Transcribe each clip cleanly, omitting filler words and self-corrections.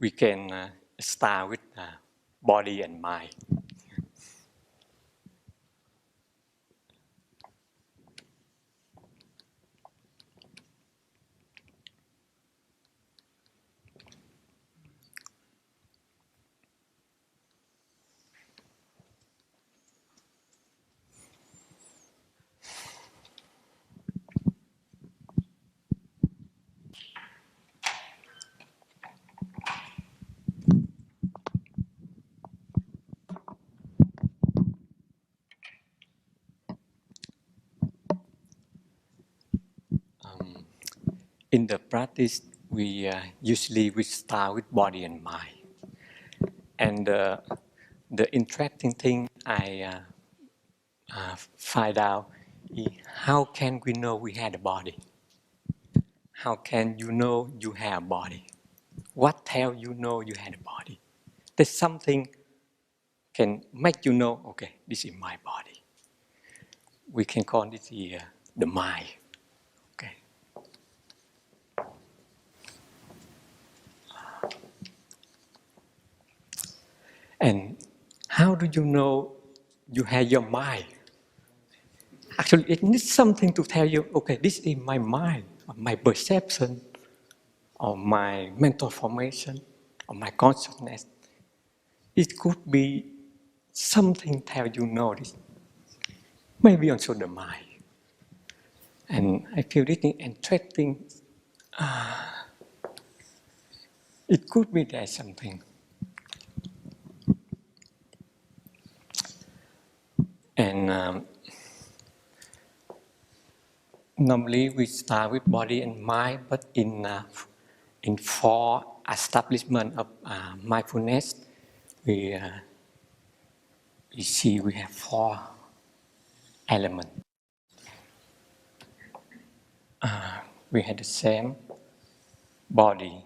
we can start with body and mind. In the practice, we usually start with body and mind. And the interesting thing I find out is how can we know we had a body? How can you know you have a body? What tells you know you had a body? There's something can make you know, okay, this is my body. We can call this the mind. Okay. And how do you know you have your mind? Actually, it needs something to tell you, okay, this is my mind, or my perception, or my mental formation, or my consciousness. It could be something tell you know this. Maybe also the mind. And I feel this is interesting. It could be there something. And normally we start with body and mind, but in 4 establishment of mindfulness, we see we have 4 elements. We had the same body.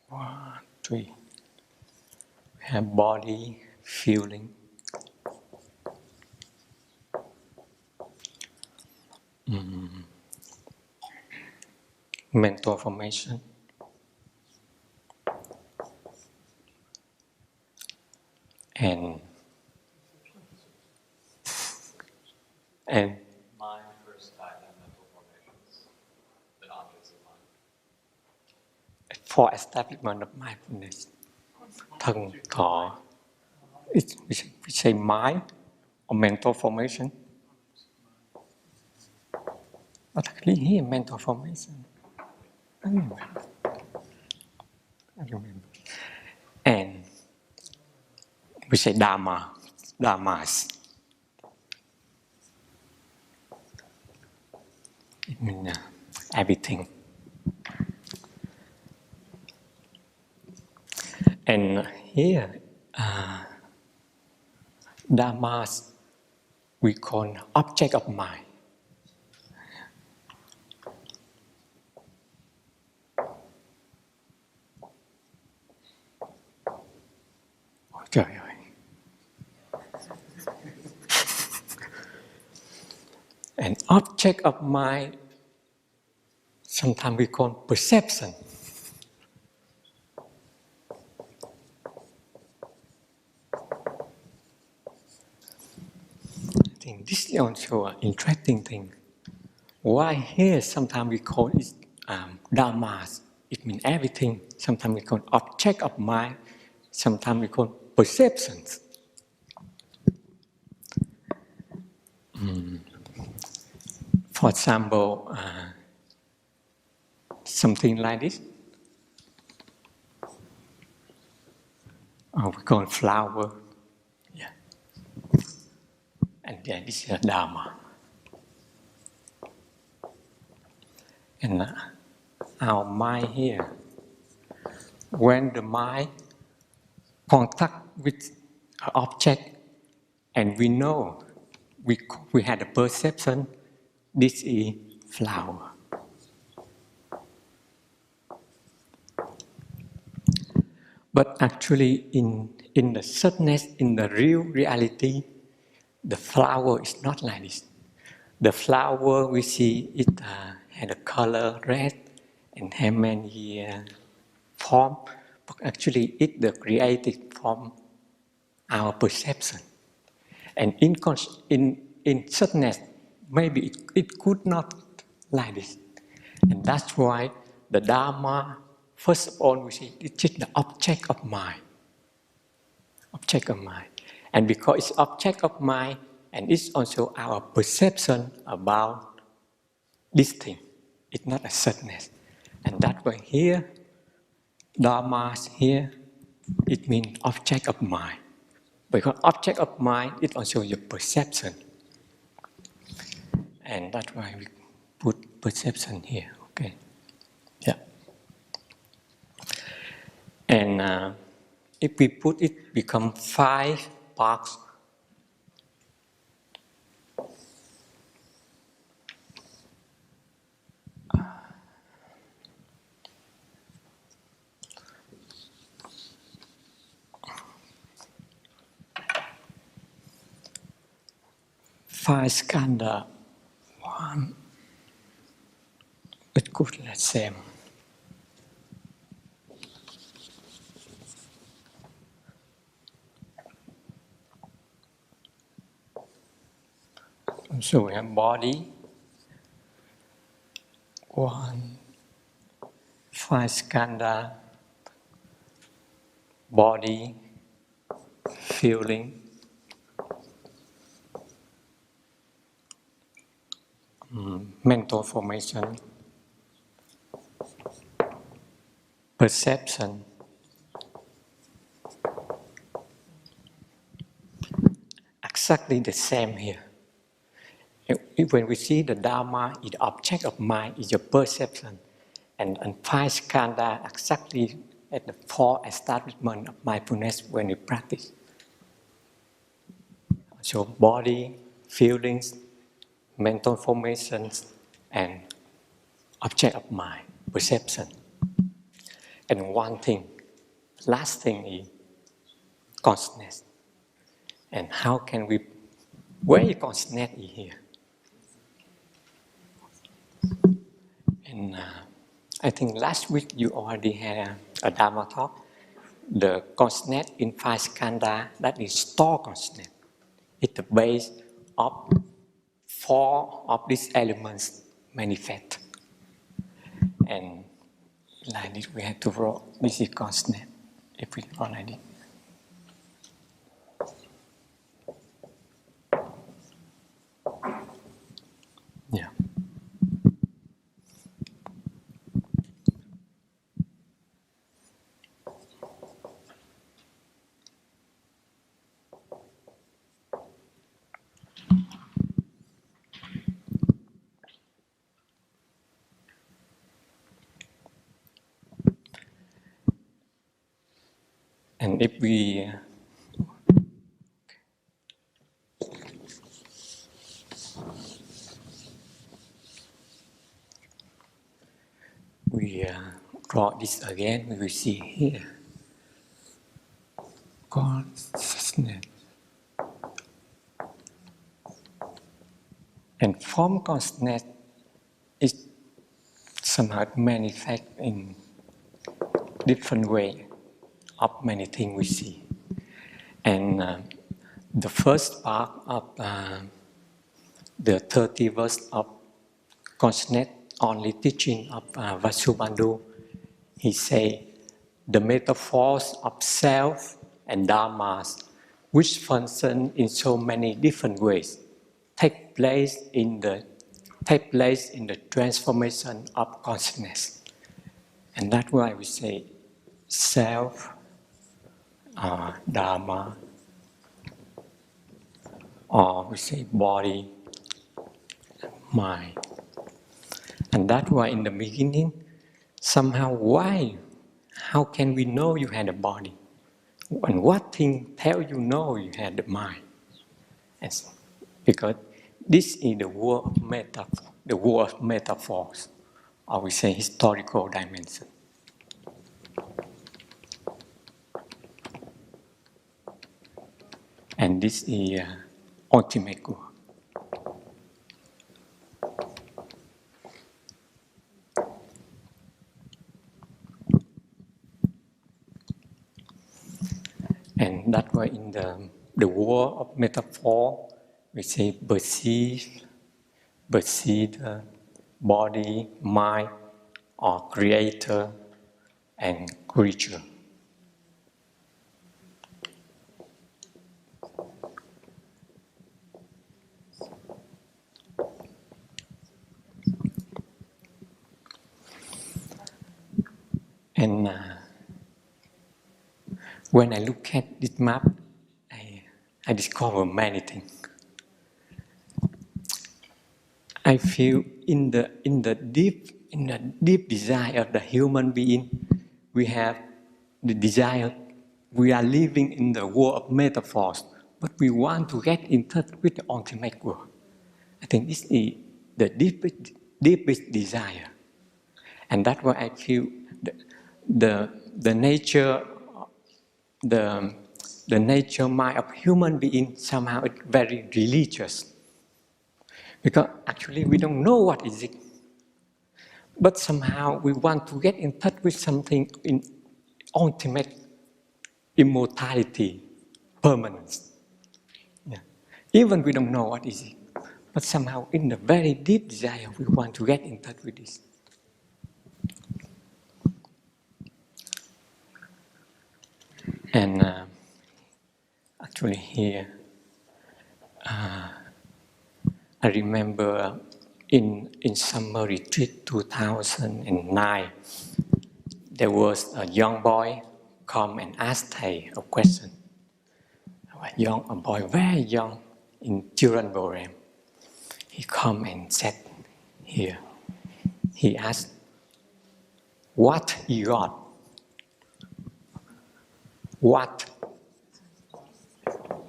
One, 3. We have body, feeling. Mental formation. And mind first type and mental formations, then objects of mind. 4 establishment of mindfulness. Thân, thọ. We say mind or mental formation. But actually here, mental formation. I remember. And we say Dharma, Dharmas. It means everything. And here, Dharmas we call object of mind. Trời ơi. An object of mind, sometimes we call perception. I think this is also an interesting thing. Why here sometimes we call it dharmas, it means everything. Sometimes we call object of mind, sometimes we call perceptions. For example, something like this. We call it flower. Yeah. And then this is a dharma. And our mind here, when the mind contact with an object, and we know, we had a perception, this is flower. But actually, in the sadness, in the real reality, the flower is not like this. The flower we see it had a color red and have many form, but actually it's the created from our perception. And in sadness, maybe it could not like this. And that's why the Dharma, first of all, we see it's just the object of mind. Object of mind. And because it's object of mind, and it's also our perception about this thing. It's not a sadness. And that way here, Dharma here, it means object of mind. Because object of mind is also your perception. And that's why we put perception here, okay? Yeah. And if we put it, become 5 parts. Five skandha. One. It could the same. So we have body. 1. 5 skandha. Body. Feeling. Mental formation. Perception. Exactly the same here. When we see the Dharma, the object of mind is your perception. And 5 skandha exactly at the 4 establishment of mindfulness when you practice. So body, feelings, mental formations, and object of mind, perception. And one thing, last thing is consciousness. And how can we, where is consciousness is here? And I think last week you already had a Dharma talk. The consciousness in 5 skandha, that is store consciousness. It's the base of 4 of these elements manifest. And like this, we have to draw this is consciousness. If we draw like this. Yeah. And if we draw this again, we will see here consciousness. And form consciousness is somehow manifest in different way of many things we see. And the first part of the 30 verse of consciousness only teaching of Vasubandhu, he say the metaphors of self and dharmas, which function in so many different ways, take place in the transformation of consciousness. And that's why we say self, dharma, or we say body, mind. And that's why in the beginning, somehow how can we know you had a body? And what thing tell you know you had the mind? And because this is the world of metaphor, the world of metaphors, or we say historical dimension. And this is ultimate good. And that's why in the world of metaphor, we say perceive the body, mind, or creator and creature. And when I look at this map, I discover many things. I feel in the deep desire of the human being, we have the desire. We are living in the world of metaphors, but we want to get in touch with the ultimate world. I think this is the deepest desire, and that's why I feel the nature the nature mind of human being somehow is very religious, because actually we don't know what is it, but somehow we want to get in touch with something in ultimate immortality, permanence. Yeah. Even we don't know what is it, but somehow in the very deep desire we want to get in touch with this. And actually here, I remember in summer retreat 2009, there was a young boy come and ask Thầy a question. A boy very young in children program. He come and sat here. He asked, "What is God? What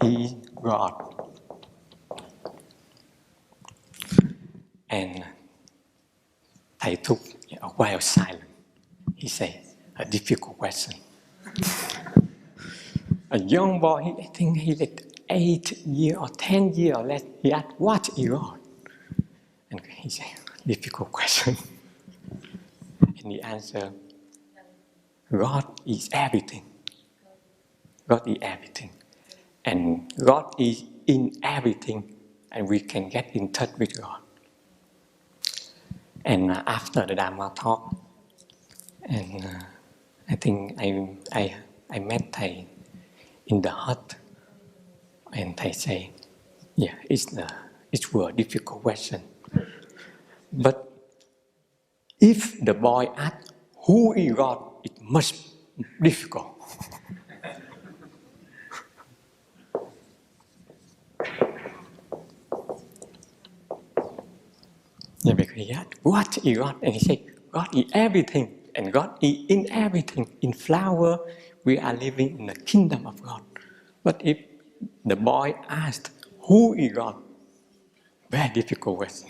is God?" And Thầy took a while silent. He said, "A difficult question." A young boy, I think he like 8 years or 10 years or less, he asked, "What is God?" And he said, "Difficult question." And he answered, "God is everything. God is everything. And God is in everything, and we can get in touch with God." And after the Dharma talk, and I think I met Thầy in the hut, and Thầy say, "Yeah, it's a difficult question. But if the boy asks, 'Who is God?' it must be difficult." Yeah, because he asked, "What is God?" And he said, "God is everything, and God is in everything. In flower, we are living in the kingdom of God." But if the boy asked, "Who is God?" very difficult question.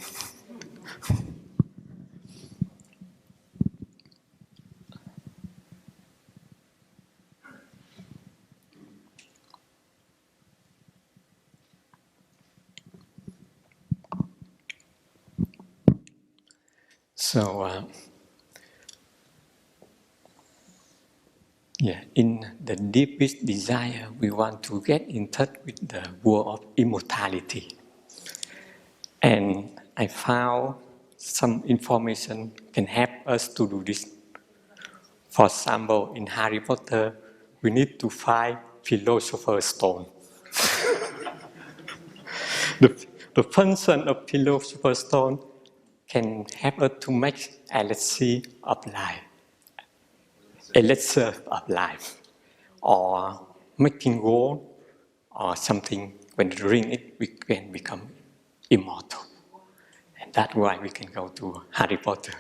So, in the deepest desire, we want to get in touch with the world of immortality. And I found some information can help us to do this. For example, in Harry Potter, we need to find Philosopher's Stone. The function of Philosopher's Stone can help us to make Elixir of Life. Elixir of Life, or making gold, or something. When we drink it, we can become immortal, and that's why we can go to Harry Potter.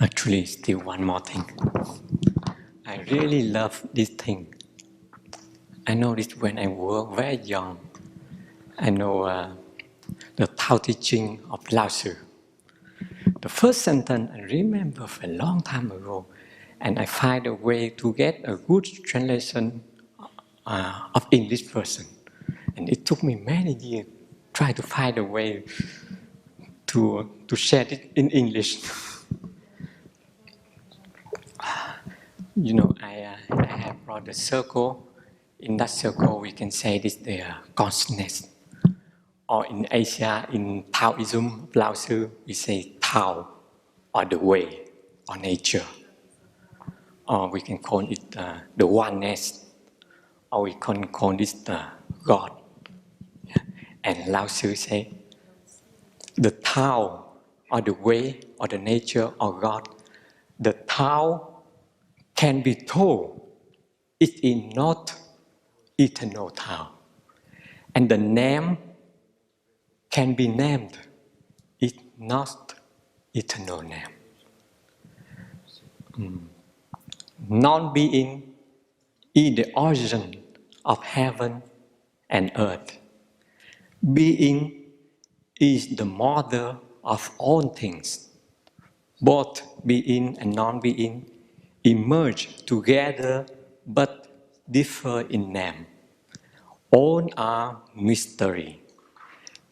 Actually, still one more thing. I really love this thing. I know this when I was very young. I know the Tao Te Ching of Lao Tzu. The first sentence I remember for a long time ago, and I find a way to get a good translation of English version. And it took me many years to try to find a way to share it in English. You know, I have brought a circle. In that circle, we can say this the consciousness. Or in Asia, in Taoism, Lao Tzu, we say Tao, or the way, or nature. Or we can call it the oneness, or we can call this the God. Yeah. And Lao Tzu say, the Tao, or the way, or the nature, or God, the Tao can be told, it is not eternal Tao. And the name can be named, it's not eternal name. Non-being is the origin of heaven and earth. Being is the mother of all things. Both being and non-being emerge together but differ in name. All are mystery.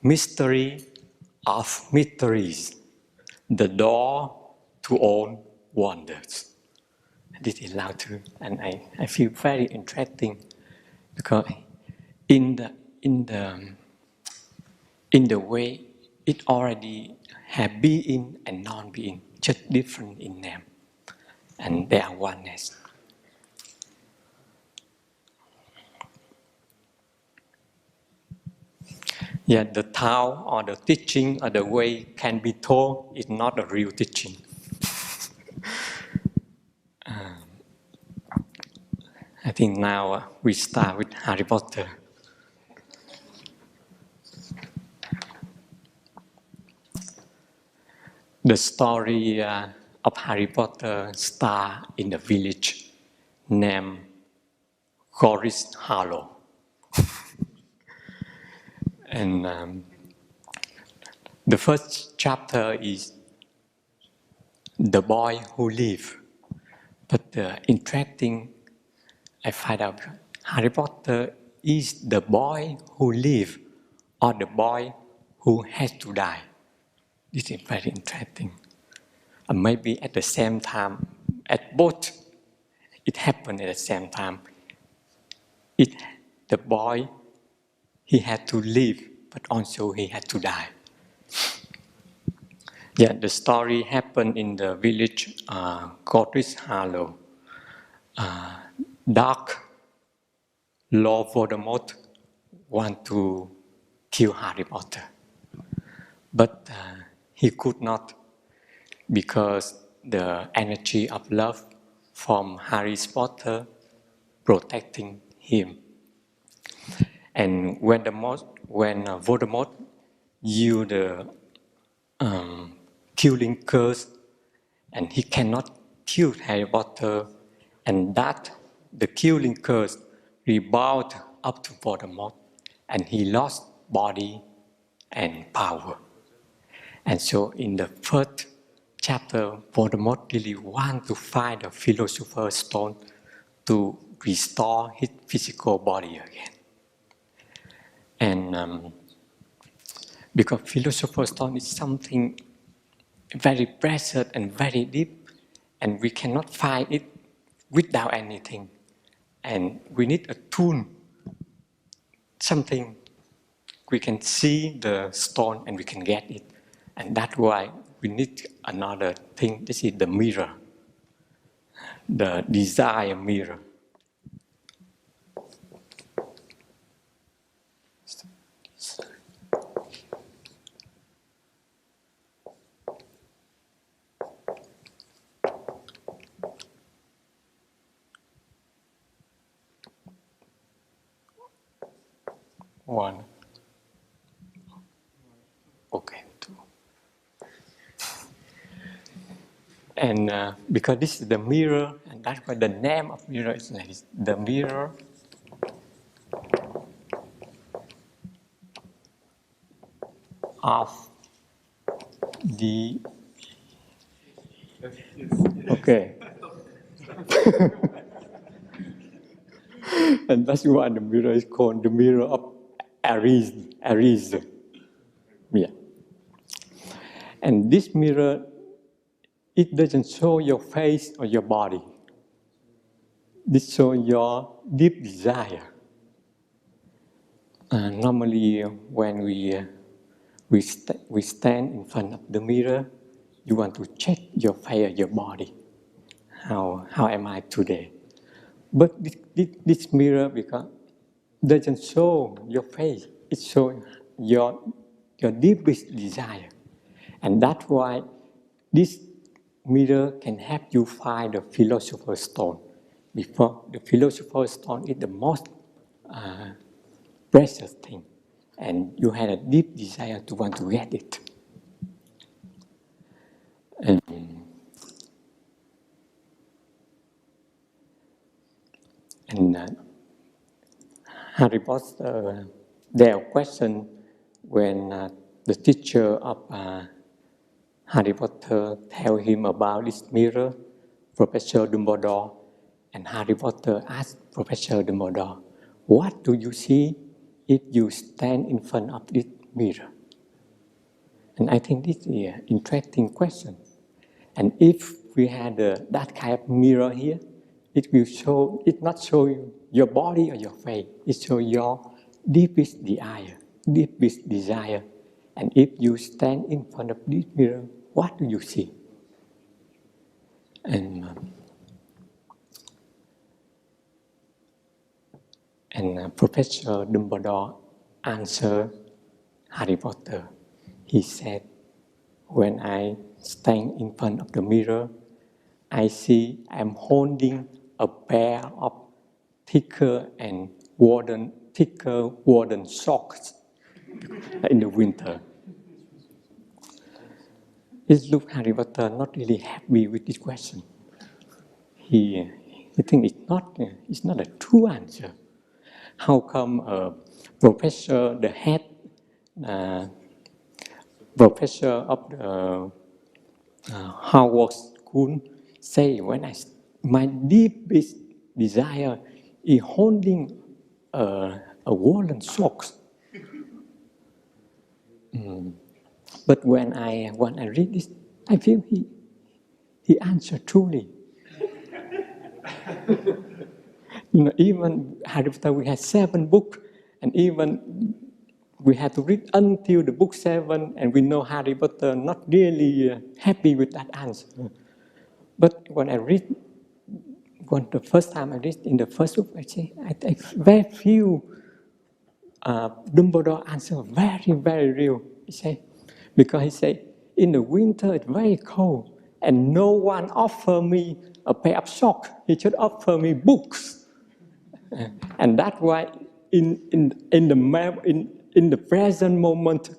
Mystery of mysteries. The door to all wonders. This is Lao Tzu, and I feel very interesting because in the way it already have being and non-being, just different in name, and they are oneness. Yeah, the Tao or the teaching or the way can be told is not a real teaching. I think now we start with Harry Potter. The story of Harry Potter starts in a village named Forest Hollow. And the first chapter is the boy who lived. But the interesting, I find out, Harry Potter is the boy who lived or the boy who has to die. This is very interesting. And maybe at the same time, at both, it happened at the same time. The boy, he had to live, but also he had to die. Yeah, the story happened in the village Godric's Hollow. Dark Lord Voldemort want to kill Harry Potter, but he could not because the energy of love from Harry Potter protecting him. And when Voldemort used the killing curse, and he cannot kill Harry Potter, and that the killing curse rebound up to Voldemort, and he lost body and power. And so in the first chapter, Voldemort really wants to find the Philosopher's Stone to restore his physical body again. And because Philosopher's Stone is something very precious and very deep, and we cannot find it without anything. And we need a tool, something we can see the stone and we can get it. And that's why we need another thing. This is the mirror, the desire mirror. One. Okay, two. And because this is the mirror, and that's why the name of mirror is like this, the mirror of the, okay. And that's why the mirror is called the mirror of Erised. Yeah. And this mirror, it doesn't show your face or your body. This shows your deep desire. Normally, when we stand in front of the mirror, you want to check your face, your body. How am I today? But this mirror because doesn't show your face. It shows your deepest desire. And that's why this mirror can help you find the philosopher's stone. Before the philosopher's stone is the most precious thing. And you had a deep desire to want to get it. And Harry Potter, there are questions when the teacher of Harry Potter tell him about this mirror, Professor Dumbledore, and Harry Potter asked Professor Dumbledore, "What do you see if you stand in front of this mirror?" And I think this is an interesting question. And if we had that kind of mirror here, it will show, it not show you your body or your face, it show your deepest desire. And if you stand in front of this mirror, what do you see? And Professor Dumbledore answered Harry Potter. He said, when I stand in front of the mirror, I see I'm holding a pair of thicker wooden socks in the winter. It looks Harry Potter not really happy with this question. He thinks it's not a true answer. How come professor, the head professor of the Howard School say my deepest desire is holding a woolen socks. But when I read this, I feel he answered truly. Even Harry Potter, we had 7 books, and even we had to read until the book 7, and we know Harry Potter not really happy with that answer. But when the first time I read in the first book, I very few Dumbledore answer very, very real. Because he said, in the winter it's very cold, and no one offer me a pair of socks. He should offer me books. And that's why in the present moment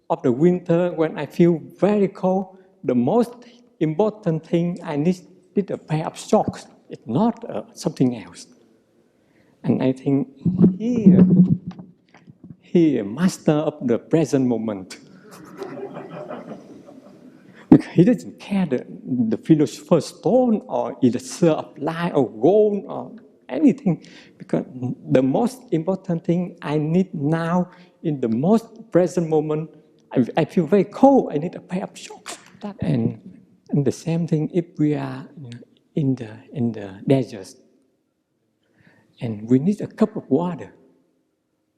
of the winter, when I feel very cold, the most important thing I need is a pair of socks. It's not something else. And I think he a master of the present moment. Because he doesn't care the philosopher's stone or Elixir of Life or gold or anything. Because the most important thing I need now in the most present moment, I feel very cold, I need a pair of socks. And the same thing if we are in the desert and we need a cup of water,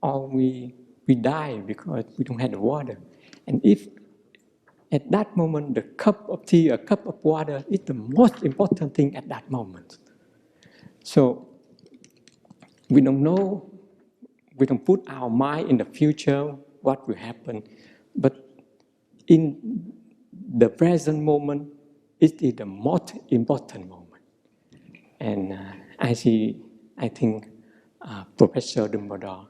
or we die because we don't have the water. And if at that moment, the cup of tea, a cup of water is the most important thing at that moment. So we don't know, we don't put our mind in the future, what will happen. But in the present moment, it is the most important moment. And I think Professor Dumbledore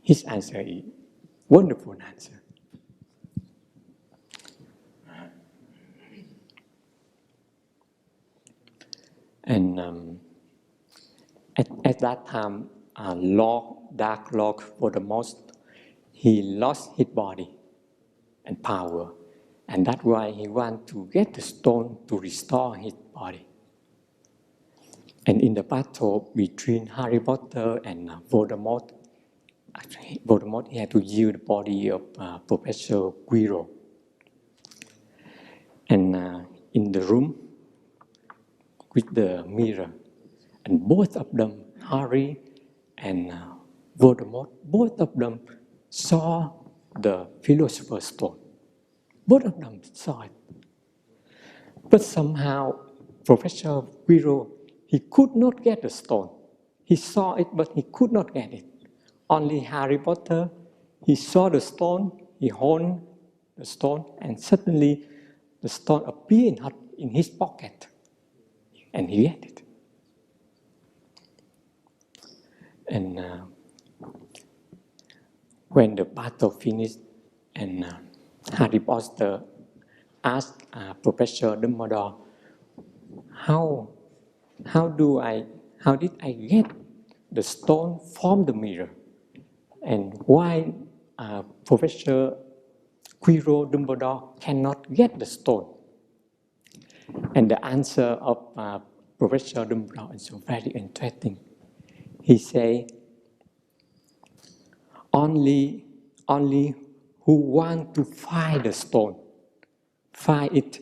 his answer is wonderful answer. And at that time, Dark Lord Voldemort, he lost his body and power. And that's why he wants to get the stone to restore his body. And in the battle between Harry Potter and Voldemort, actually, Voldemort he had to yield the body of Professor Quirrell. And in the room with the mirror, and both of them, Harry and Voldemort, both of them saw the Philosopher's Stone. Both of them saw it. But somehow, Professor Quirrell, he could not get the stone. He saw it, but he could not get it. Only Harry Potter, he saw the stone, he held the stone, and suddenly the stone appeared in his pocket, and he had it. And when the battle finished, and Harry Potter asked Professor Dumbledore, how did I get the stone from the mirror? And why Professor Quirrell Dumbledore cannot get the stone? And the answer of Professor Dumbledore is very interesting. He said, only who want to find the stone, find it,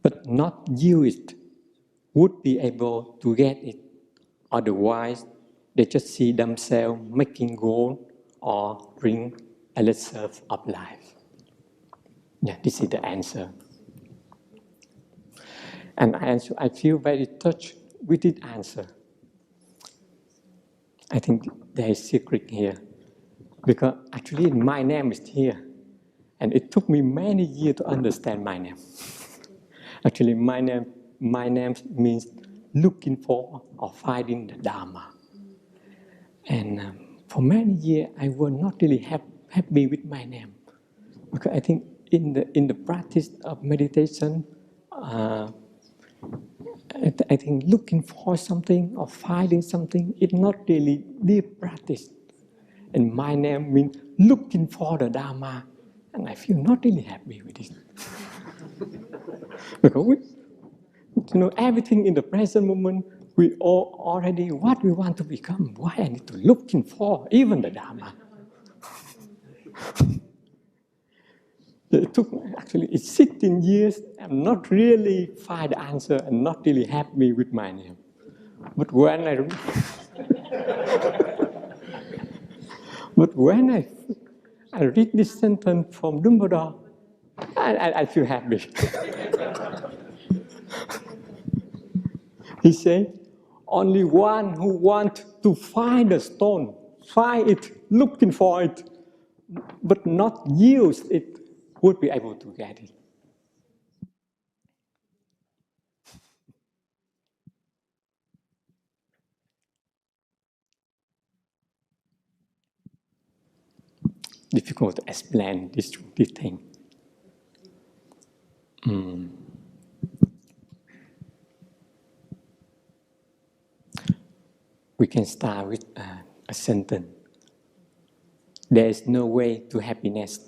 but not use it, would be able to get it. Otherwise, they just see themselves making gold or drink Elixir of Life. Yeah, this is the answer. And I feel very touched with this answer. I think there is a secret here. Because actually my name is here. And it took me many years to understand my name. Actually, my name means looking for or finding the Dharma. And for many years, I was not really happy with my name. Because I think in the practice of meditation, I think looking for something or finding something is not really deep practice. And my name means looking for the Dharma. And I feel not really happy with it. Because everything in the present moment, we all already what we want to become. Why I need to looking for even the Dharma? It's 16 years. I'm not really find the answer and not really happy with my name. But when I read this sentence from Dumbledore, I feel happy. He said, only one who wants to find the stone, find it, looking for it, but not use it, would be able to get it. Difficult to explain this thing. We can start with a sentence. There is no way to happiness.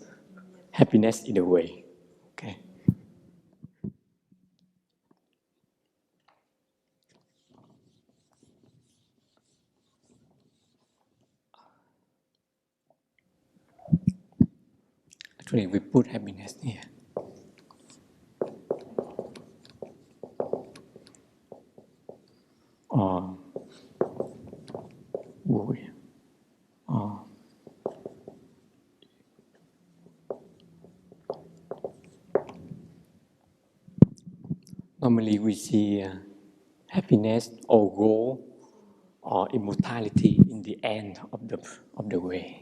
Happiness is the way. Okay. Actually, we put happiness here. Or vui. Or normally we see happiness or goal or immortality in the end of the way.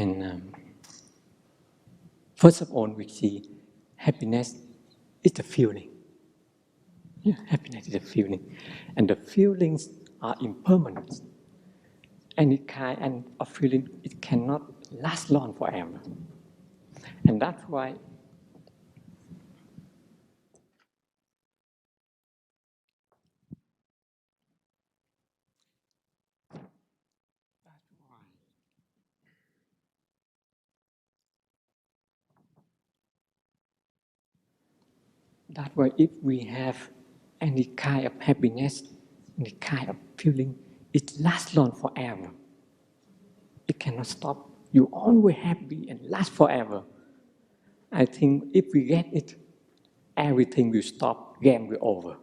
And first of all, we see happiness is a feeling. Yeah, happiness is a feeling. And the feelings are impermanent. Any kind of feeling, it cannot last long forever. And that's why if we have any kind of happiness, any kind of feeling, it lasts long forever. It cannot stop. You always happy and last forever. I think if we get it, everything will stop, game will over.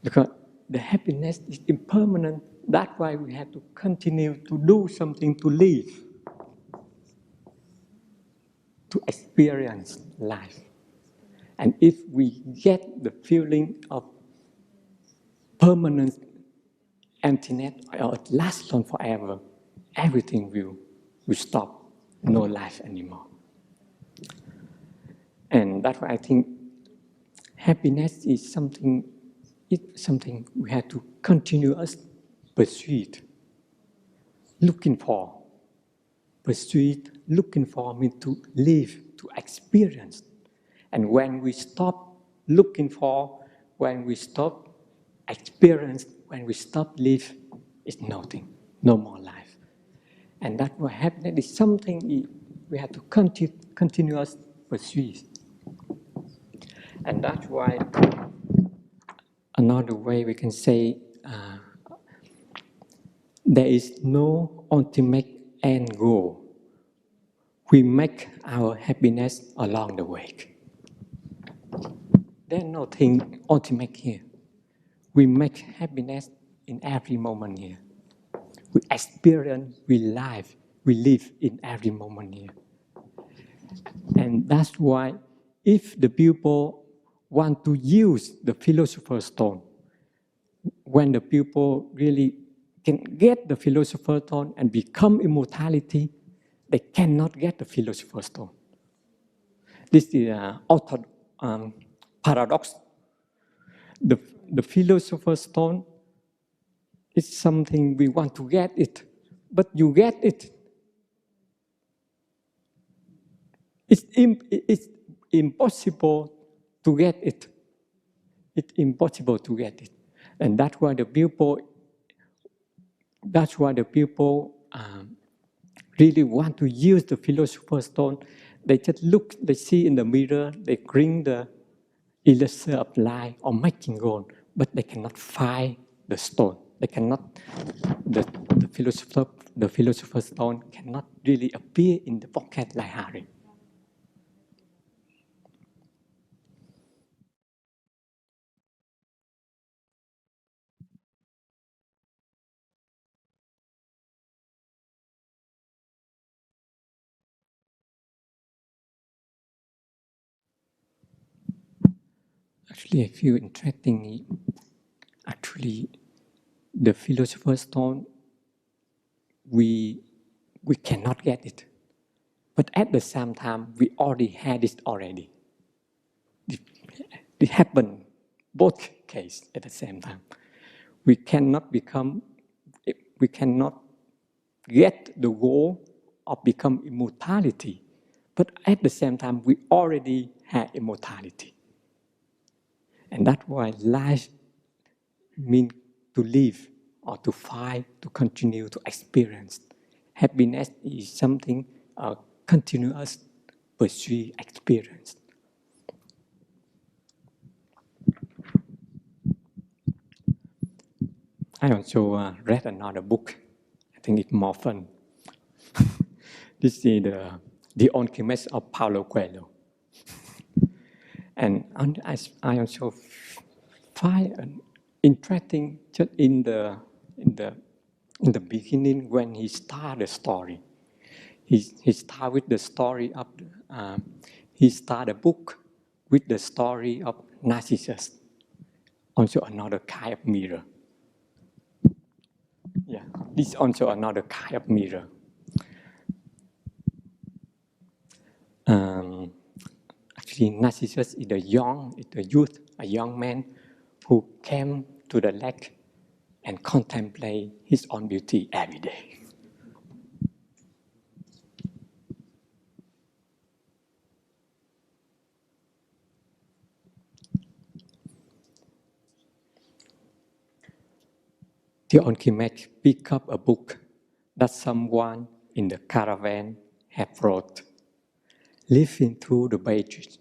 Because the happiness is impermanent. That's why we have to continue to do something to live, to experience life. And if we get the feeling of permanent emptiness or it lasts on forever, everything will stop, no life anymore. And that's why I think happiness is something we have to continuous pursuit, looking for. Pursuit, looking for means to live, to experience. And when we stop looking for, when we stop experience, when we stop live, it's nothing, no more life. And that's why happiness is something we have to continuous pursuit. And that's why another way we can say there is no ultimate end goal. We make our happiness along the way. There's nothing ultimate here. We make happiness in every moment here. We experience, we live in every moment here. And that's why if the pupil want to use the philosopher's stone, when the pupil really can get the philosopher's stone and become immortality, they cannot get the philosopher's stone. This is an paradox. The philosopher's stone is something we want to get it, but you get it. It's impossible to get it. It's impossible to get it. And that's why the pupil really want to use the philosopher's stone. They just look, they see in the mirror, they bring the Elixir of Life or making gold, but they cannot find the stone. They cannot, the philosopher's stone cannot really appear in the pocket like Harry. Actually, I feel interesting. Actually, the philosopher's stone, we cannot get it. But at the same time, we already had it already. It happened both cases at the same time. We cannot get the goal of become immortality. But at the same time, we already had immortality. And that's why life means to live or to fight, to continue to experience. Happiness is something continuous pursuit experience. I also read another book. I think it's more fun. This is the ALCHEMIST of Paulo Coelho. And I also find an interesting just in the beginning when he started the story. He started with the story of he started a book with the story of Narcissus. Also another kind of mirror. Yeah, this is also another kind of mirror. Actually, Narcissus is a youth, a young man who came to the lake and contemplate his own beauty every day. The alchemist picked up a book that someone in the caravan had wrote. Leafing through the pages,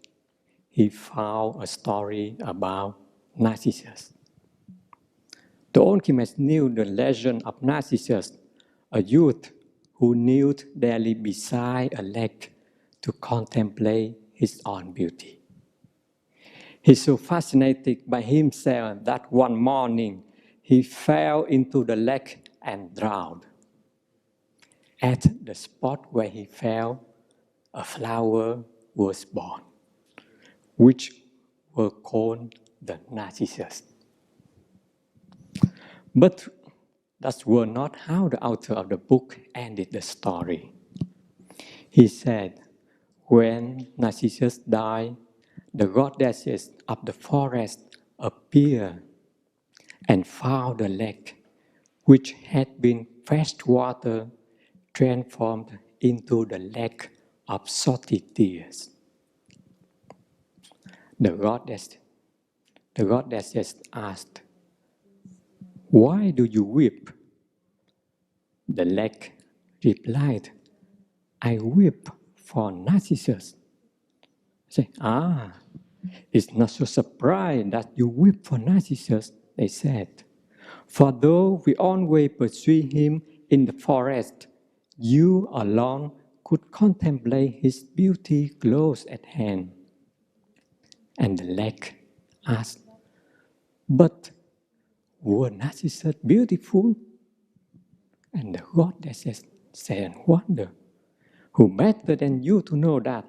he found a story about Narcissus. The alchemist knew the legend of Narcissus, a youth who knelt daily beside a lake to contemplate his own beauty. He's so fascinated by himself that one morning he fell into the lake and drowned. At the spot where he fell, a flower was born, which were called the Narcissus. But that was not how the author of the book ended the story. He said, when Narcissus died, the goddesses of the forest appeared and found the lake, which had been fresh water, transformed into the lake of salty tears. The goddesses asked, "Why do you weep?" The lake replied, "I weep for Narcissus." Say, it's not so surprising that you weep for Narcissus, they said. For though we always pursue him in the forest, you alone could contemplate his beauty close at hand. And the lake asked, "But were Narcissus beautiful?" And the goddesses said, "Wonder, who better than you to know that?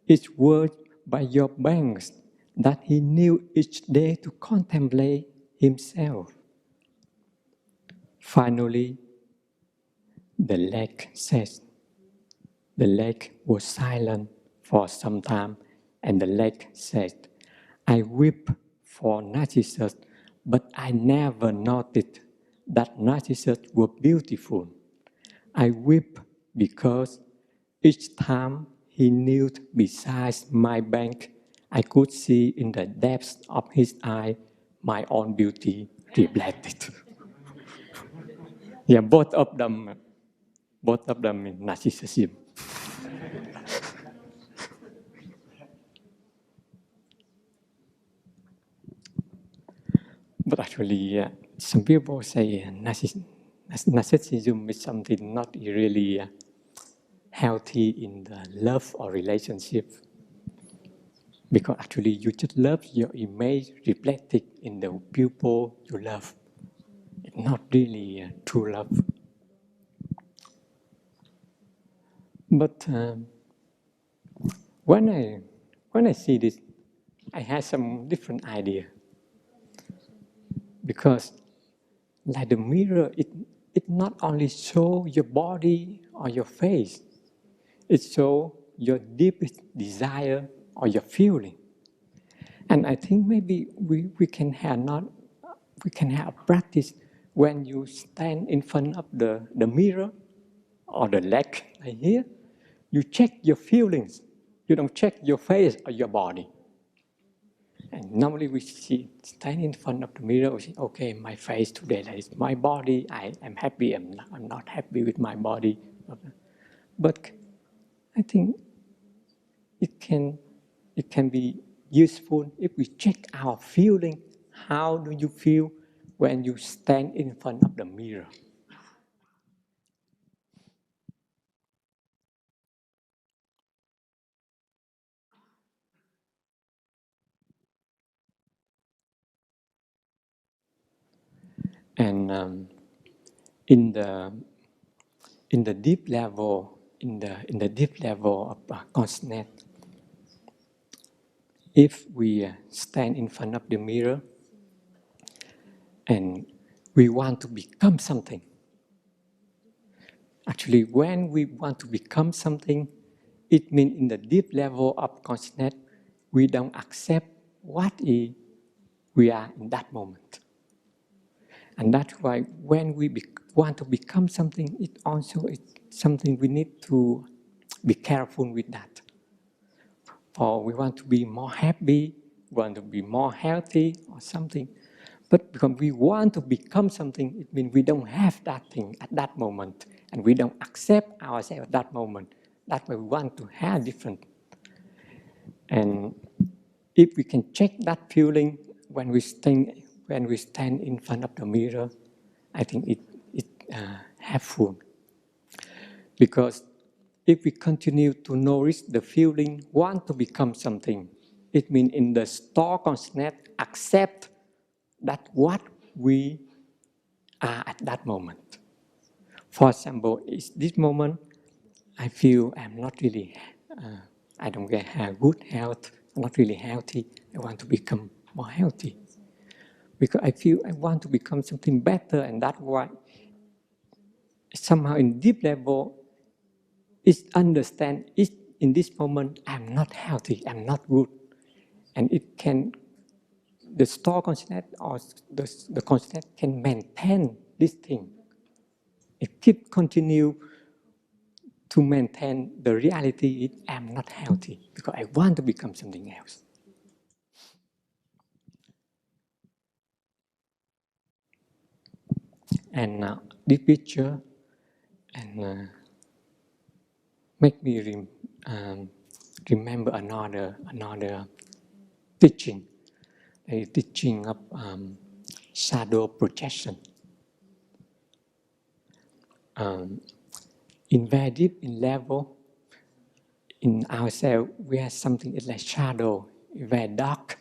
It was by your banks that he knew each day to contemplate himself." Finally, the lake says, the lake was silent for some time, and the lake said, "I weep for Narcissus, but I never noticed that Narcissus were beautiful. I weep because each time he knelt beside my bank, I could see in the depths of his eye my own beauty reflected." Yeah, both of them in narcissism. But actually, some people say narcissism is something not really healthy in the love or relationship. Because actually you just love your image reflected in the people you love. It's not really true love. But when I see this, I had some different idea. Because like the mirror, it not only shows your body or your face, it shows your deepest desire or your feeling. And I think maybe we can have a practice when you stand in front of the mirror or the lake right here, you check your feelings. You don't check your face or your body. And normally we stand in front of the mirror, we say, okay, my face today, that is my body, I am happy, I'm not happy with my body. But I think it can be useful if we check our feeling. How do you feel when you stand in front of the mirror? And in the deep level, in the deep level of consciousness, if we stand in front of the mirror and we want to become something, actually when we want to become something, it means in the deep level of consciousness, we don't accept what we are in that moment. And that's why when we want to become something, it also is something we need to be careful with that. Or we want to be more happy, want to be more healthy or something. But because we want to become something, it means we don't have that thing at that moment. And we don't accept ourselves at that moment. That's why we want to have different. And if we can check that feeling when we stand in front of the mirror, I think it helpful. Because if we continue to notice the feeling, want to become something, it means in the store consciousness, accept that what we are at that moment. For example, is this moment, I feel I'm not really, I don't have good health, I'm not really healthy, I want to become more healthy. Because I feel I want to become something better, and that's why somehow in deep level, is understand it in this moment, I'm not healthy, I'm not good. And it can, the store consciousness or the consciousness can maintain this thing. It keep continue to maintain the reality, I'm not healthy because I want to become something else. And this picture and make me remember another teaching, a teaching of shadow projection. In very deep in level, in ourselves, we have something like shadow, very dark,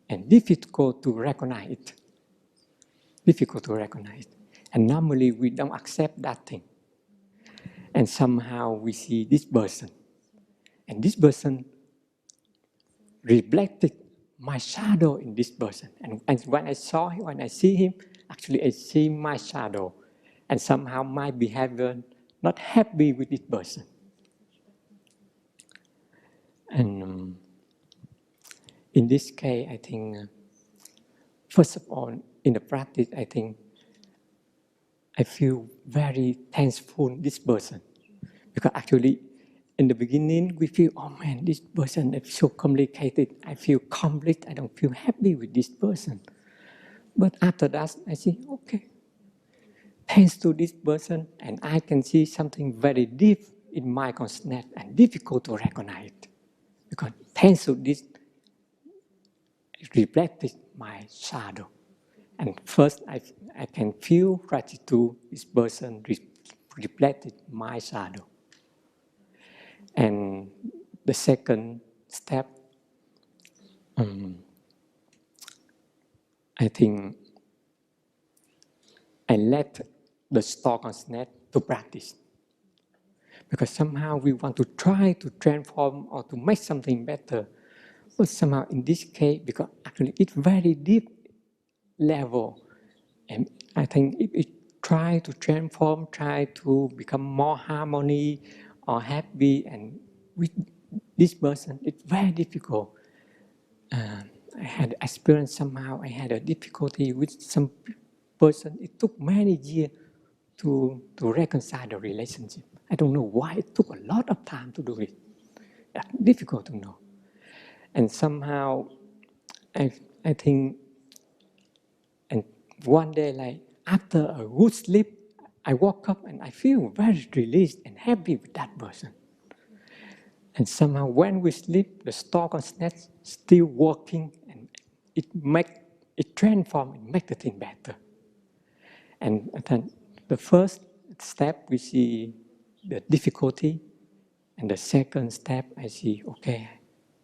and difficult to recognize it. Difficult to recognize. And normally we don't accept that thing. And somehow we see this person. And this person reflected my shadow in this person. And when I see him, actually I see my shadow. And somehow my behavior not happy with this person. And in this case, I think, first of all, in the practice, I think I feel very thankful this person. Because actually, in the beginning, we feel, oh man, this person is so complicated. I feel complete. I don't feel happy with this person. But after that, I see, okay, thanks to this person, and I can see something very deep in my consciousness and difficult to recognize it. Because thanks to this, it reflected my shadow. And first, I can feel gratitude. This person reflected my shadow. And the second step, I think I let the store consciousness to practice. Because somehow we want to try to transform or to make something better. But somehow in this case, because actually it's very deep level, and I think if it try to transform, try to become more harmony or happy, and with this person, it's very difficult. I had experience somehow, I had a difficulty with some person. It took many years to reconcile the relationship. I don't know why it took a lot of time to do it. Difficult to know. And somehow, I think, and one day, like after a good sleep, I woke up and I feel very released and happy with that person. And somehow when we sleep, the store consciousness still working, and it transforms and make the thing better. And then the first step, we see the difficulty. And the second step, I see, okay,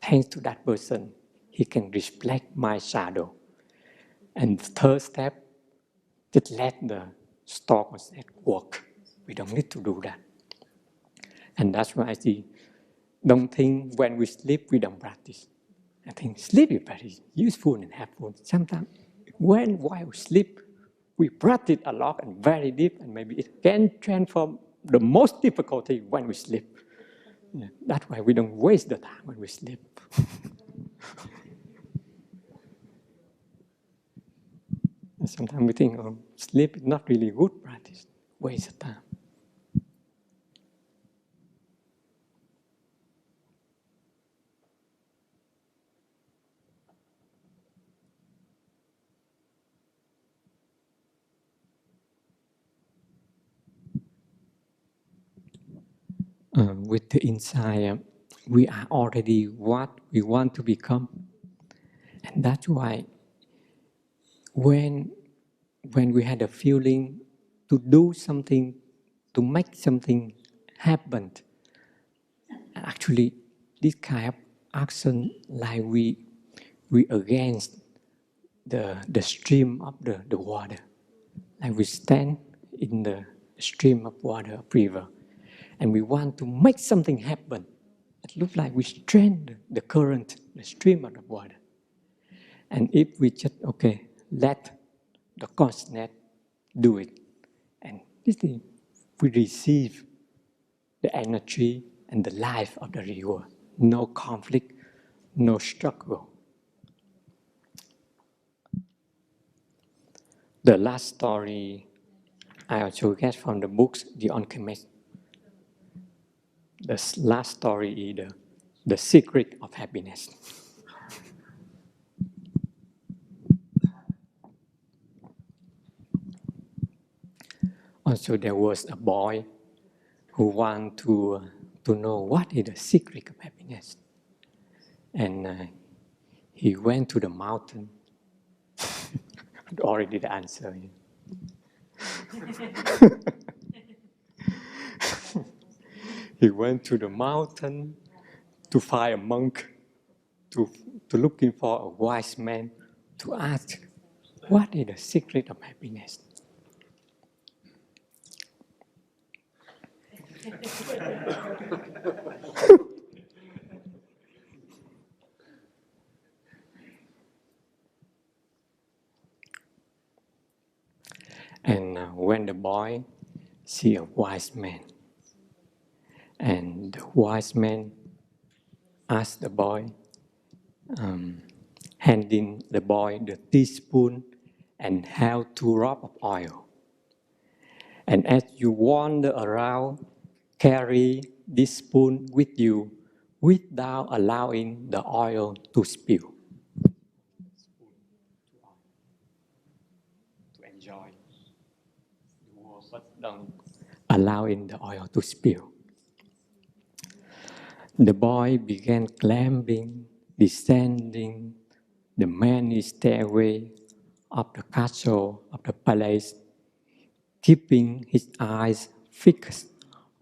thanks to that person, he can reflect my shadow. And the third step, just let the store consciousness work. We don't need to do that. And that's why I see, don't think when we sleep, we don't practice. I think sleep is very useful and helpful. Sometimes while we sleep, we practice a lot and very deep, and maybe it can transform the most difficulty when we sleep. Yeah, that's why we don't waste the time when we sleep. Sometimes we think, oh, sleep is not really good practice, waste of time. With the insight, we are already what we want to become. And that's why when we had a feeling to do something, to make something happen, actually this kind of action like we against the stream of the water. Like we stand in the stream of water, of river, and we want to make something happen. It looks like we strain the current, the stream of the water. And if we just, okay, let the consciousness do it, and this thing, we receive the energy and the life of the river. No conflict, no struggle. The last story I also get from the books, The Alchemist. The last story is the secret of happiness. Also, there was a boy who wanted to know what is the secret of happiness. And he went to the mountain. Already the answer. He went to the mountain to find a monk, to looking for a wise man, to ask, what is the secret of happiness? And when the boy see a wise man, and the wise man asked the boy, handing the boy the teaspoon and how to rub of oil. And as you wander around, carry this spoon with you without allowing the oil to spill. To enjoy the world, but don't allowing the oil to spill. The boy began climbing, descending the many stairway of the castle of the palace, keeping his eyes fixed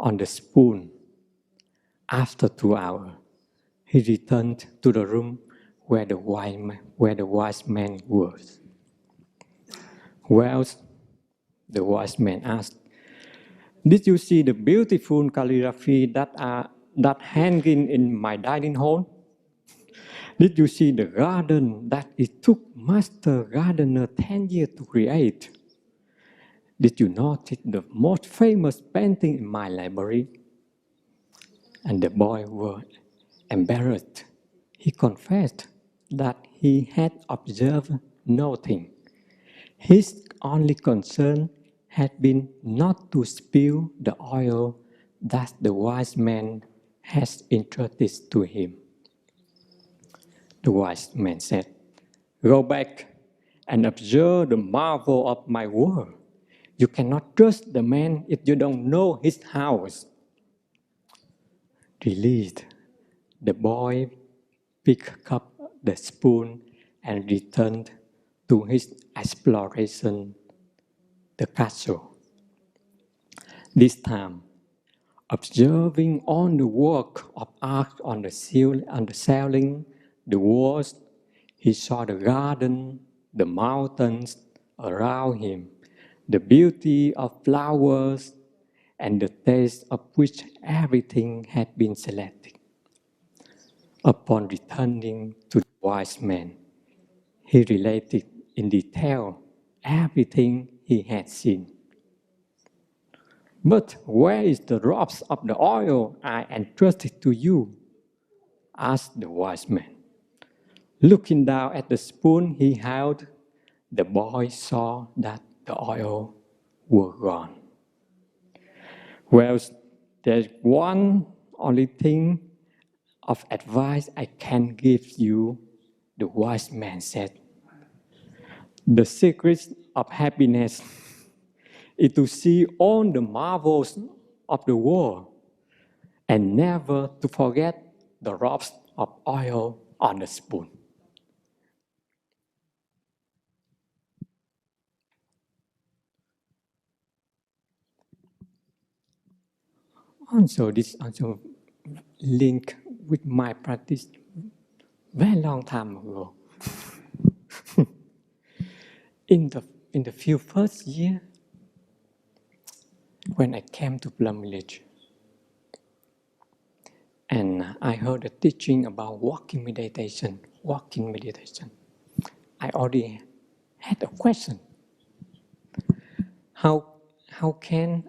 on the spoon. After 2 hours, he returned to the room where the wise man was. Well, the wise man asked, "Did you see the beautiful calligraphy that hanging in my dining hall? Did you see the garden that it took master gardener 10 years to create? Did you notice the most famous painting in my library?" And the boy was embarrassed. He confessed that he had observed nothing. His only concern had been not to spill the oil that the wise man has entrusted to him. The wise man said, "Go back and observe the marvel of my work. You cannot trust the man if you don't know his house." Released, the boy picked up the spoon and returned to his exploration, the castle. This time, observing all the work of art on the ceiling, the walls, he saw the garden, the mountains around him, the beauty of flowers, and the taste of which everything had been selected. Upon returning to the wise man, he related in detail everything he had seen. "But where is the drops of the oil I entrusted to you?" asked the wise man. Looking down at the spoon he held, the boy saw that the oil was gone. Well, there's one only thing of advice I can give you, the wise man said. The secret of happiness is to see all the marvels of the world and never to forget the drops of oil on the spoon. Also, this also link with my practice very long time ago. in the few first year, when I came to Plum village, and I heard a teaching about walking meditation. I already had a question. How can,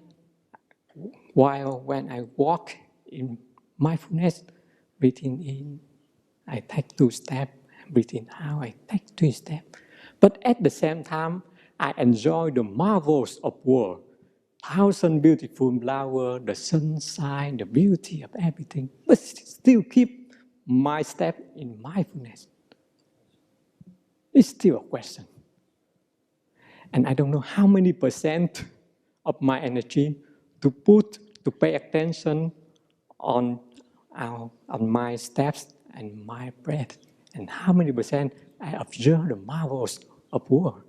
when I walk in mindfulness, breathing in, I take 2 steps, breathing out, I take 3 steps. But at the same time, I enjoy the marvels of world. 1,000 beautiful flowers, the sunshine, the beauty of everything, but still keep my step in mindfulness. It's still a question. And I don't know how many percent of my energy to pay attention on my steps and my breath, and how many percent I observe the marvels of world.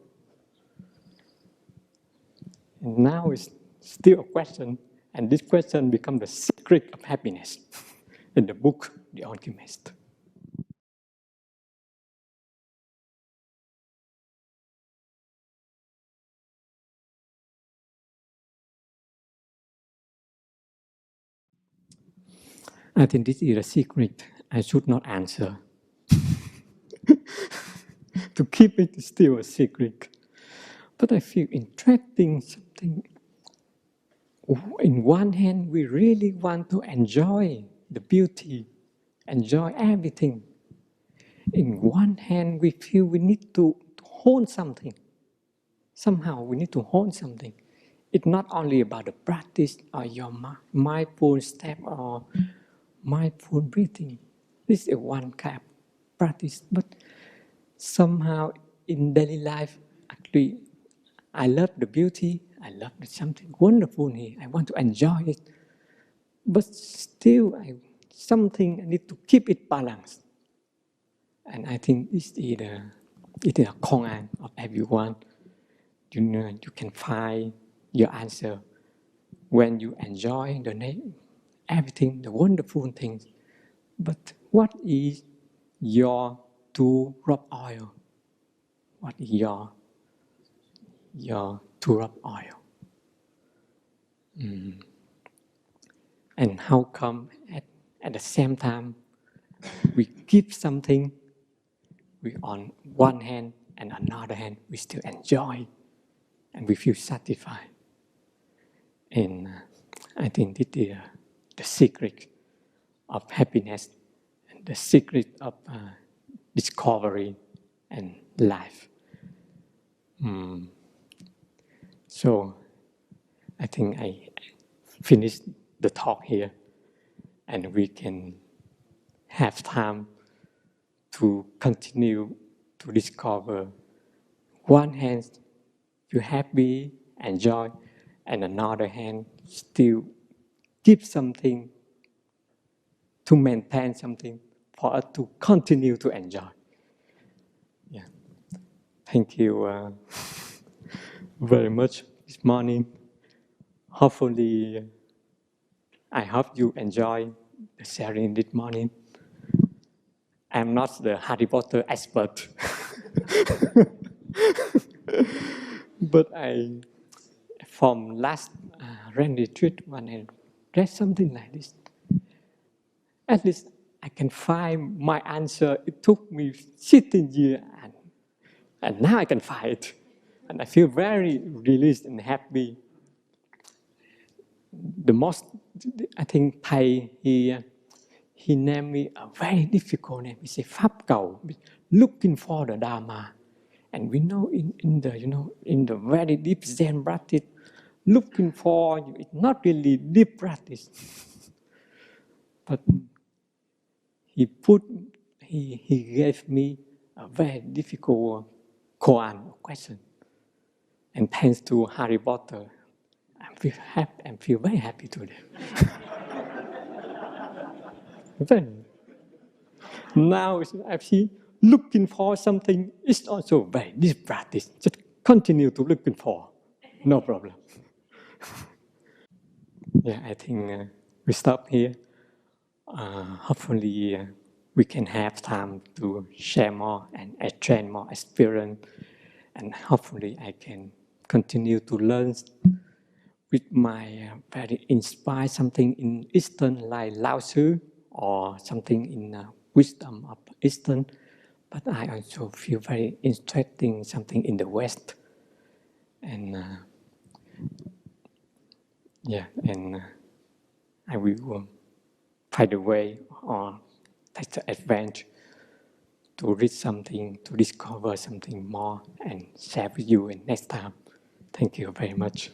And now it's still a question, and this question becomes the secret of happiness in the book, The Alchemist. I think this is a secret I should not answer. To keep it still a secret. But I feel interesting something. In one hand, we really want to enjoy the beauty, enjoy everything. In one hand, we feel we need to hold something. Somehow we need to hold something. It's not only about the practice or your mindful step or mindful breathing. This is one kind of practice, but somehow in daily life, actually, I love the beauty, I love something wonderful here, I want to enjoy it, but still, something I need to keep it balanced. And I think this is a command of everyone. You can find your answer when you enjoy everything, the wonderful things. But what is your 2 drop oil? What is your 2 drop oil? And how come at the same time we give something, we on one hand and another hand we still enjoy and we feel satisfied. And I think this is the secret of happiness and the secret of discovery and life. So I think I finished the talk here, and we can have time to continue to discover. One hand, you happy, enjoy, and another hand, still give something to maintain something for us to continue to enjoy. Yeah. Thank you very much this morning. Hopefully, I hope you enjoy the sharing this morning. I'm not the Harry Potter expert, but from last Rain retreat, when I read something like this, at least I can find my answer. It took me 16 years, and now I can find it. And I feel very released and happy. The most, I think Thai, he named me a very difficult name. He said, Phap cầu. looking for the Dharma. And we know in the very deep Zen practice, looking for it's not really deep practice. But he gave me a very difficult koan question. And thanks to Harry Potter, I feel very happy today. Now it's actually looking for something is also very deep practice. Just continue to looking for, no problem. Yeah, I think we stop here. Hopefully, we can have time to share more and exchange more experience, and hopefully, I can continue to learn with my very inspired something in Eastern like Lao Tzu or something in wisdom of Eastern. But I also feel very interesting something in the West, and I will find a way or take the advantage to read something, to discover something more, and share with you in next time. Thank you very much.